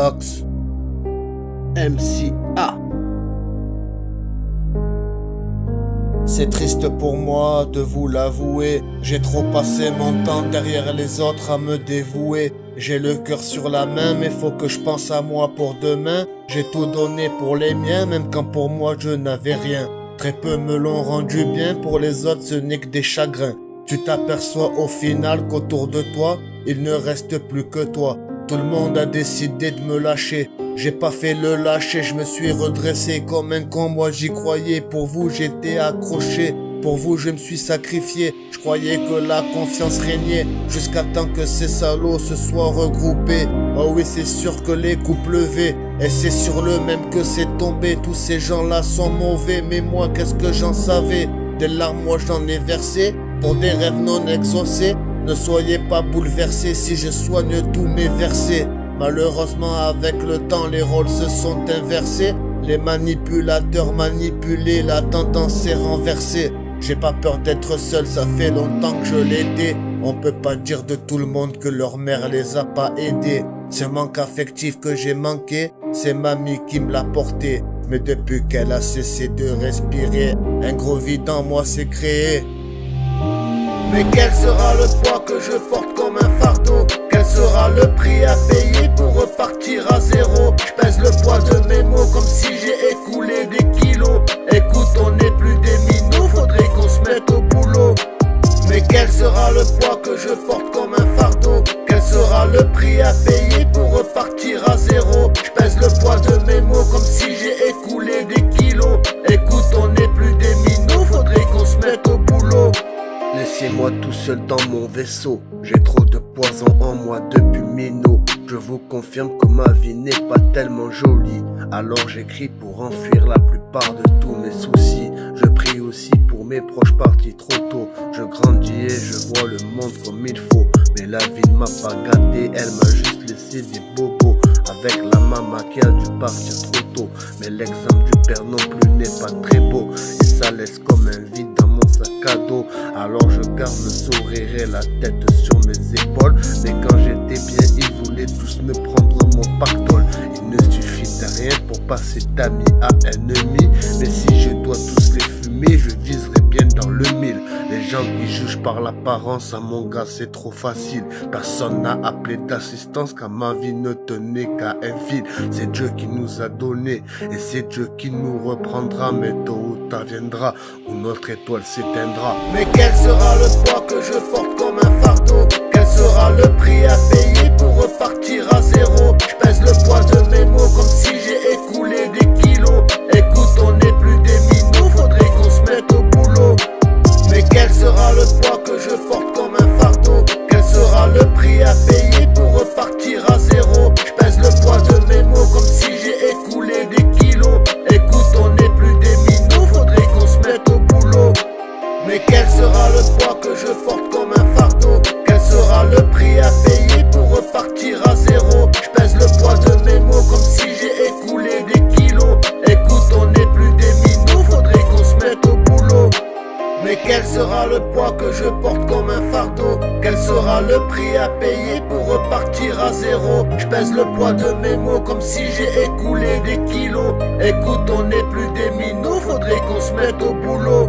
Nox, MCA. C'est triste pour moi de vous l'avouer, j'ai trop passé mon temps derrière les autres à me dévouer. J'ai le cœur sur la main mais faut que je pense à moi pour demain. J'ai tout donné pour les miens même quand pour moi je n'avais rien. Très peu me l'ont rendu bien, pour les autres ce n'est que des chagrins. Tu t'aperçois au final qu'autour de toi il ne reste plus que toi. Tout le monde a décidé de me lâcher. J'ai pas fait le lâcher, je me suis redressé comme un con. Moi j'y croyais, pour vous j'étais accroché. Pour vous je me suis sacrifié. Je croyais que la confiance régnait, jusqu'à temps que ces salauds se soient regroupés. Oh oui, c'est sûr que les coups pleuvaient, et c'est sur le même que c'est tombé. Tous ces gens-là sont mauvais, mais moi qu'est-ce que j'en savais? Des larmes moi j'en ai versé, pour des rêves non exaucés. Ne soyez pas bouleversés si je soigne tous mes versets. Malheureusement avec le temps les rôles se sont inversés. Les manipulateurs manipulés, la tendance est renversée. J'ai pas peur d'être seul, ça fait longtemps que je l'étais. On peut pas dire de tout le monde que leur mère les a pas aidés. Ce manque affectif que j'ai manqué, c'est mamie qui me l'a porté. Mais depuis qu'elle a cessé de respirer, un gros vide en moi s'est créé. Mais quel sera le poids que je porte comme un fardeau? Quel sera le prix à payer pour repartir à zéro? Je pèse le poids de mes mots comme si j'ai écoulé des kilos. Écoute, on n'est plus des minous, faudrait qu'on se mette au boulot. Mais quel sera le poids que je porte comme un fardeau? Quel sera le prix à payer pour repartir à zéro? Je pèse le poids de mes mots comme si j'ai écoulé des kilos. Écoute, on n'est plus des minous, faudrait qu'on se mette au boulot. Laissez-moi tout seul dans mon vaisseau, j'ai trop de poison en moi depuis Mino. Je vous confirme que ma vie n'est pas tellement jolie, alors j'écris pour enfuir la plupart de tous mes soucis. Je prie aussi pour mes proches partis trop tôt. Je grandis et je vois le monde comme il faut, mais la vie ne m'a pas gâté, elle m'a juste laissé des bobos. Avec la maman qui a dû partir trop tôt, mais l'exemple du père non plus n'est pas très beau, et ça laisse comme un vide dans mon sac à dos. Alors je garde le sourire et la tête sur mes épaules, mais quand j'étais bien ils voulaient tous me prendre mon pactole. Il ne suffit de rien pour passer d'amis à ennemi, mais si je dois tous les fumer, je viserai bien dans le mille. Les gens qui jugent par l'apparence, à mon gars c'est trop facile. Personne n'a appelé d'assistance quand ma vie ne tenait qu'à un fil. C'est Dieu qui nous a donné et c'est Dieu qui nous reprendra. Mais tôt ou tard viendra où notre étoile s'éteindra. Mais quel sera le poids que je porte comme un fardeau? Quel sera le prix à payer pour repartir à zéro? Je pèse le poids de mes mots comme si j'ai écoulé des kilos. Écoute, on n'est plus des minous, faudrait qu'on se mette au boulot. Mais quel sera le poids que je porte comme un fardeau? Quel sera le prix à payer pour repartir à zéro? Je pèse le poids de mes mots comme si j'ai écoulé des kilos. Écoute, on n'est plus des minous, faudrait qu'on se mette au boulot. Mais quel sera le poids que je porte comme un fardeau? Quel sera le prix à payer pour repartir à zéro? Je pèse le poids de mes mots comme si j'ai écoulé des kilos. Écoute, on n'est plus des minous, faudrait qu'on se mette au boulot. Mais quel sera le poids que je porte comme un fardeau? Quel sera le prix à payer pour repartir à zéro? Je pèse le poids de mes mots comme si j'ai écoulé des kilos. Écoute, on n'est plus des minous, faudrait qu'on se mette au boulot.